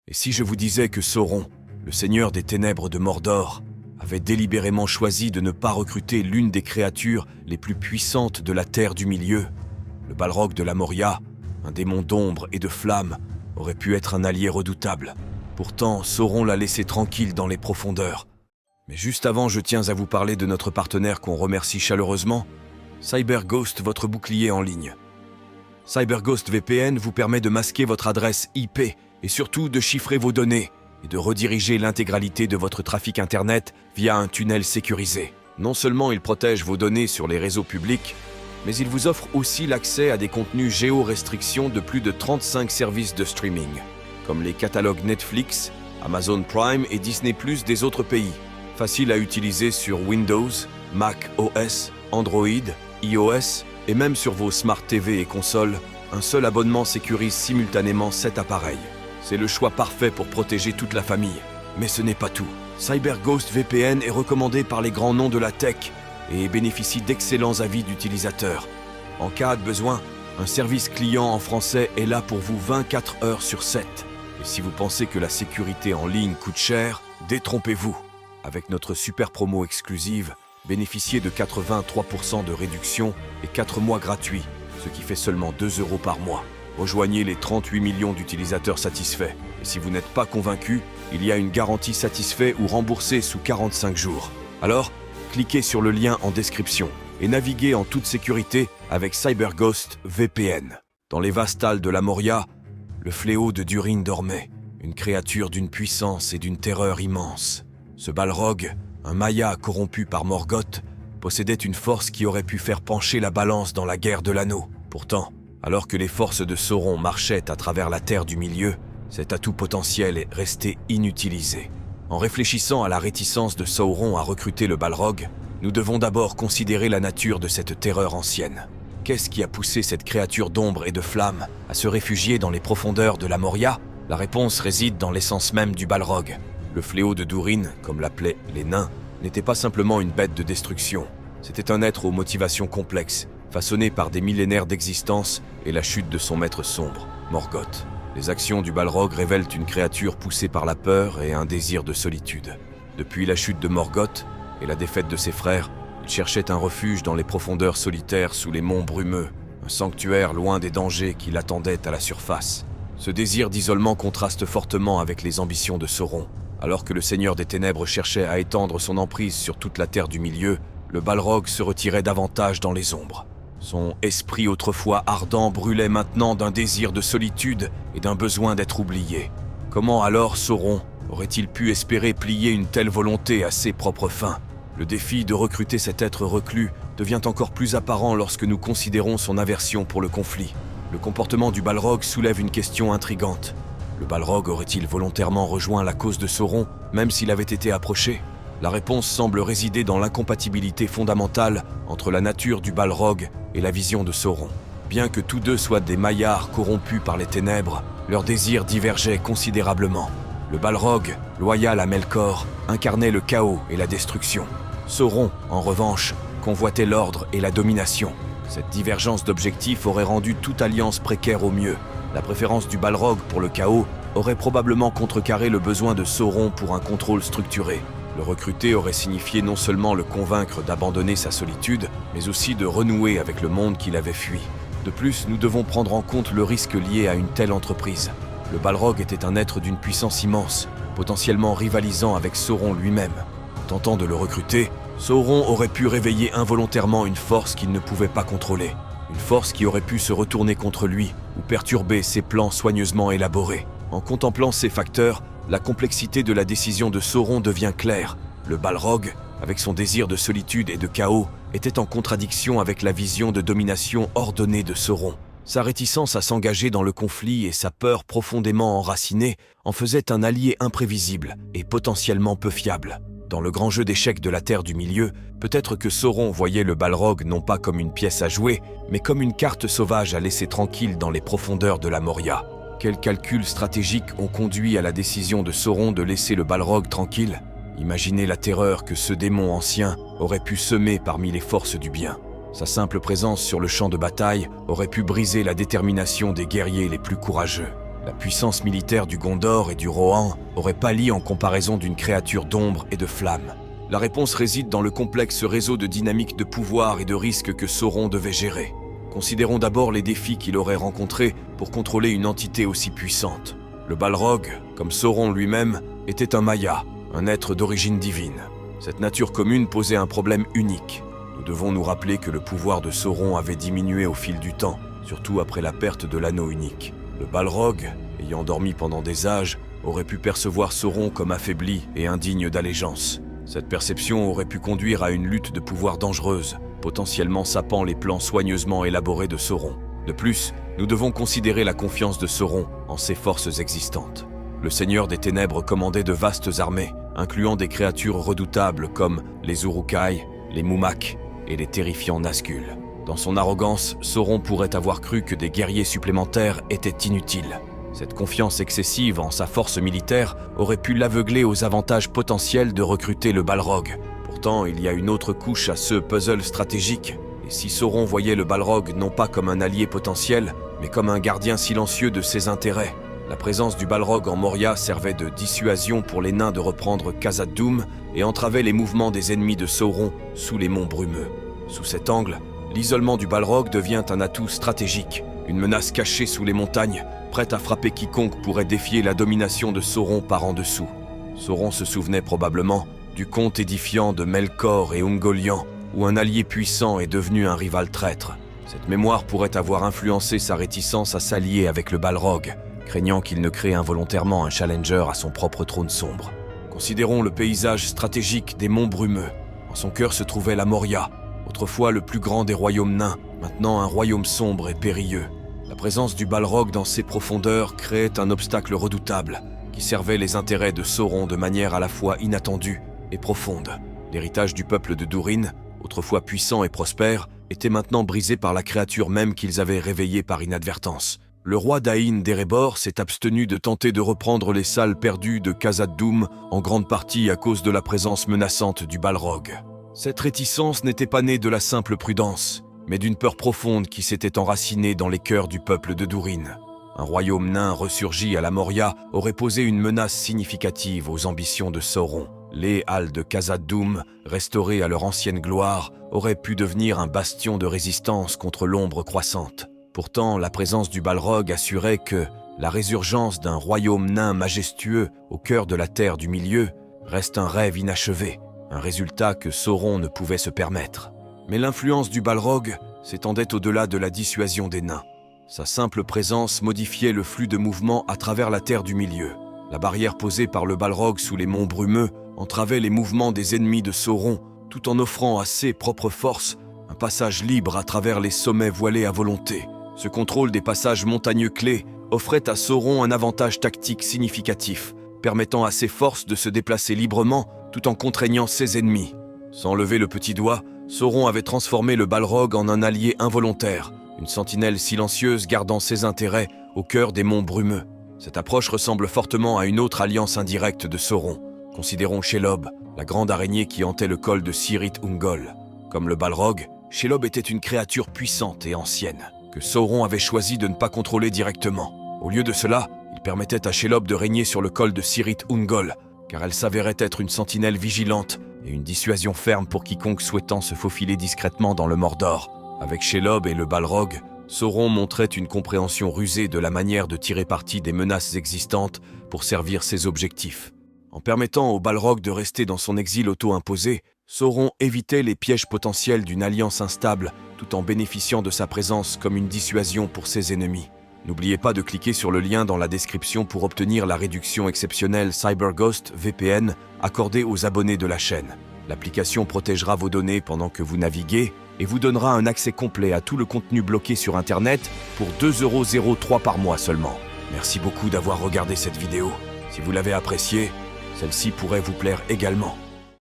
Et si je vous disais que Sauron, le seigneur des ténèbres de Mordor, avait délibérément choisi de ne pas recruter l'une des créatures les plus puissantes de la Terre du Milieu, le Balrog de la Moria, un démon d'ombre et de flamme, aurait pu être un allié redoutable. Pourtant, Sauron l'a laissé tranquille dans les profondeurs. Mais juste avant, je tiens à vous parler de notre partenaire qu'on remercie chaleureusement, CyberGhost, votre bouclier en ligne. CyberGhost VPN vous permet de masquer votre adresse IP et surtout de chiffrer vos données et de rediriger l'intégralité de votre trafic Internet via un tunnel sécurisé. Non seulement il protège vos données sur les réseaux publics, mais il vous offre aussi l'accès à des contenus géo-restrictions de plus de 35 services de streaming, comme les catalogues Netflix, Amazon Prime et Disney+ des autres pays. Facile à utiliser sur Windows, Mac OS, Android, iOS et même sur vos Smart TV et consoles, un seul abonnement sécurise simultanément 7 appareils. C'est le choix parfait pour protéger toute la famille. Mais ce n'est pas tout. CyberGhost VPN est recommandé par les grands noms de la tech et bénéficie d'excellents avis d'utilisateurs. En cas de besoin, un service client en français est là pour vous 24 heures sur 7. Et si vous pensez que la sécurité en ligne coûte cher, détrompez-vous. Avec notre super promo exclusive, bénéficiez de 83% de réduction et 4 mois gratuits, ce qui fait seulement 2 € par mois. Rejoignez les 38 millions d'utilisateurs satisfaits. Et si vous n'êtes pas convaincu, il y a une garantie satisfait ou remboursée sous 45 jours. Alors, cliquez sur le lien en description et naviguez en toute sécurité avec CyberGhost VPN. Dans les vastes halles de la Moria, le fléau de Durin dormait, une créature d'une puissance et d'une terreur immense. Ce Balrog, un Maya corrompu par Morgoth, possédait une force qui aurait pu faire pencher la balance dans la guerre de l'anneau. Pourtant, alors que les forces de Sauron marchaient à travers la Terre du Milieu, cet atout potentiel est resté inutilisé. En réfléchissant à la réticence de Sauron à recruter le Balrog, nous devons d'abord considérer la nature de cette terreur ancienne. Qu'est-ce qui a poussé cette créature d'ombre et de flamme à se réfugier dans les profondeurs de la Moria? La réponse réside dans l'essence même du Balrog. Le fléau de Durin, comme l'appelaient les nains, n'était pas simplement une bête de destruction. C'était un être aux motivations complexes, façonné par des millénaires d'existence et la chute de son maître sombre, Morgoth. Les actions du Balrog révèlent une créature poussée par la peur et un désir de solitude. Depuis la chute de Morgoth et la défaite de ses frères, il cherchait un refuge dans les profondeurs solitaires sous les monts brumeux, un sanctuaire loin des dangers qui l'attendaient à la surface. Ce désir d'isolement contraste fortement avec les ambitions de Sauron. Alors que le Seigneur des Ténèbres cherchait à étendre son emprise sur toute la Terre du Milieu, le Balrog se retirait davantage dans les ombres. Son esprit autrefois ardent brûlait maintenant d'un désir de solitude et d'un besoin d'être oublié. Comment alors Sauron aurait-il pu espérer plier une telle volonté à ses propres fins? Le défi de recruter cet être reclus devient encore plus apparent lorsque nous considérons son aversion pour le conflit. Le comportement du Balrog soulève une question intrigante. Le Balrog aurait-il volontairement rejoint la cause de Sauron, même s'il avait été approché? La réponse semble résider dans l'incompatibilité fondamentale entre la nature du Balrog et la vision de Sauron. Bien que tous deux soient des maillards corrompus par les ténèbres, leurs désirs divergeaient considérablement. Le Balrog, loyal à Melkor, incarnait le chaos et la destruction. Sauron, en revanche, convoitait l'ordre et la domination. Cette divergence d'objectifs aurait rendu toute alliance précaire au mieux. La préférence du Balrog pour le chaos aurait probablement contrecarré le besoin de Sauron pour un contrôle structuré. Le recruter aurait signifié non seulement le convaincre d'abandonner sa solitude, mais aussi de renouer avec le monde qu'il avait fui. De plus, nous devons prendre en compte le risque lié à une telle entreprise. Le Balrog était un être d'une puissance immense, potentiellement rivalisant avec Sauron lui-même. Tentant de le recruter, Sauron aurait pu réveiller involontairement une force qu'il ne pouvait pas contrôler. Une force qui aurait pu se retourner contre lui ou perturber ses plans soigneusement élaborés. En contemplant ces facteurs, la complexité de la décision de Sauron devient claire. Le Balrog, avec son désir de solitude et de chaos, était en contradiction avec la vision de domination ordonnée de Sauron. Sa réticence à s'engager dans le conflit et sa peur profondément enracinée en faisaient un allié imprévisible et potentiellement peu fiable. Dans le grand jeu d'échecs de la Terre du Milieu, peut-être que Sauron voyait le Balrog non pas comme une pièce à jouer, mais comme une carte sauvage à laisser tranquille dans les profondeurs de la Moria. Quels calculs stratégiques ont conduit à la décision de Sauron de laisser le Balrog tranquille? Imaginez la terreur que ce démon ancien aurait pu semer parmi les forces du bien. Sa simple présence sur le champ de bataille aurait pu briser la détermination des guerriers les plus courageux. La puissance militaire du Gondor et du Rohan aurait pâli en comparaison d'une créature d'ombre et de flamme. La réponse réside dans le complexe réseau de dynamique de pouvoir et de risques que Sauron devait gérer. Considérons d'abord les défis qu'il aurait rencontrés pour contrôler une entité aussi puissante. Le Balrog, comme Sauron lui-même, était un Maya, un être d'origine divine. Cette nature commune posait un problème unique. Nous devons nous rappeler que le pouvoir de Sauron avait diminué au fil du temps, surtout après la perte de l'anneau unique. Le Balrog, ayant dormi pendant des âges, aurait pu percevoir Sauron comme affaibli et indigne d'allégeance. Cette perception aurait pu conduire à une lutte de pouvoir dangereuse, potentiellement sapant les plans soigneusement élaborés de Sauron. De plus, nous devons considérer la confiance de Sauron en ses forces existantes. Le Seigneur des Ténèbres commandait de vastes armées, incluant des créatures redoutables comme les Uruk-hai, les Mumak et les terrifiants Nazgûl. Dans son arrogance, Sauron pourrait avoir cru que des guerriers supplémentaires étaient inutiles. Cette confiance excessive en sa force militaire aurait pu l'aveugler aux avantages potentiels de recruter le Balrog. Pourtant, il y a une autre couche à ce puzzle stratégique. Et si Sauron voyait le Balrog non pas comme un allié potentiel, mais comme un gardien silencieux de ses intérêts, la présence du Balrog en Moria servait de dissuasion pour les nains de reprendre Khazad-dûm et entravait les mouvements des ennemis de Sauron sous les monts brumeux. Sous cet angle, l'isolement du Balrog devient un atout stratégique, une menace cachée sous les montagnes, prête à frapper quiconque pourrait défier la domination de Sauron par en dessous. Sauron se souvenait probablement du conte édifiant de Melkor et Ungoliant, où un allié puissant est devenu un rival traître. Cette mémoire pourrait avoir influencé sa réticence à s'allier avec le Balrog, craignant qu'il ne crée involontairement un challenger à son propre trône sombre. Considérons le paysage stratégique des monts brumeux. En son cœur se trouvait la Moria, autrefois le plus grand des royaumes nains, maintenant un royaume sombre et périlleux. La présence du Balrog dans ses profondeurs créait un obstacle redoutable, qui servait les intérêts de Sauron de manière à la fois inattendue et profonde. L'héritage du peuple de Durin, autrefois puissant et prospère, était maintenant brisé par la créature même qu'ils avaient réveillée par inadvertance. Le roi d'Aïn d'Erebor s'est abstenu de tenter de reprendre les salles perdues de Khazad-dûm, en grande partie à cause de la présence menaçante du Balrog. Cette réticence n'était pas née de la simple prudence, mais d'une peur profonde qui s'était enracinée dans les cœurs du peuple de Durin. Un royaume nain ressurgi à la Moria aurait posé une menace significative aux ambitions de Sauron. Les halles de Khazad-dûm, restaurées à leur ancienne gloire, auraient pu devenir un bastion de résistance contre l'ombre croissante. Pourtant, la présence du Balrog assurait que la résurgence d'un royaume nain majestueux au cœur de la Terre du Milieu reste un rêve inachevé, un résultat que Sauron ne pouvait se permettre. Mais l'influence du Balrog s'étendait au-delà de la dissuasion des nains. Sa simple présence modifiait le flux de mouvement à travers la Terre du Milieu. La barrière posée par le Balrog sous les monts brumeux entravait les mouvements des ennemis de Sauron, tout en offrant à ses propres forces un passage libre à travers les sommets voilés à volonté. Ce contrôle des passages montagneux clés offrait à Sauron un avantage tactique significatif, permettant à ses forces de se déplacer librement tout en contraignant ses ennemis. Sans lever le petit doigt, Sauron avait transformé le Balrog en un allié involontaire, une sentinelle silencieuse gardant ses intérêts au cœur des monts brumeux. Cette approche ressemble fortement à une autre alliance indirecte de Sauron. Considérons Shelob, la grande araignée qui hantait le col de Cirith Ungol. Comme le Balrog, Shelob était une créature puissante et ancienne, que Sauron avait choisi de ne pas contrôler directement. Au lieu de cela, il permettait à Shelob de régner sur le col de Cirith Ungol, car elle s'avérait être une sentinelle vigilante et une dissuasion ferme pour quiconque souhaitant se faufiler discrètement dans le Mordor. Avec Shelob et le Balrog, Sauron montrait une compréhension rusée de la manière de tirer parti des menaces existantes pour servir ses objectifs. En permettant au Balrog de rester dans son exil auto-imposé, Sauron évitait les pièges potentiels d'une alliance instable tout en bénéficiant de sa présence comme une dissuasion pour ses ennemis. N'oubliez pas de cliquer sur le lien dans la description pour obtenir la réduction exceptionnelle CyberGhost VPN accordée aux abonnés de la chaîne. L'application protégera vos données pendant que vous naviguez et vous donnera un accès complet à tout le contenu bloqué sur Internet pour 2,03 € par mois seulement. Merci beaucoup d'avoir regardé cette vidéo. Si vous l'avez appréciée, celle-ci pourrait vous plaire également.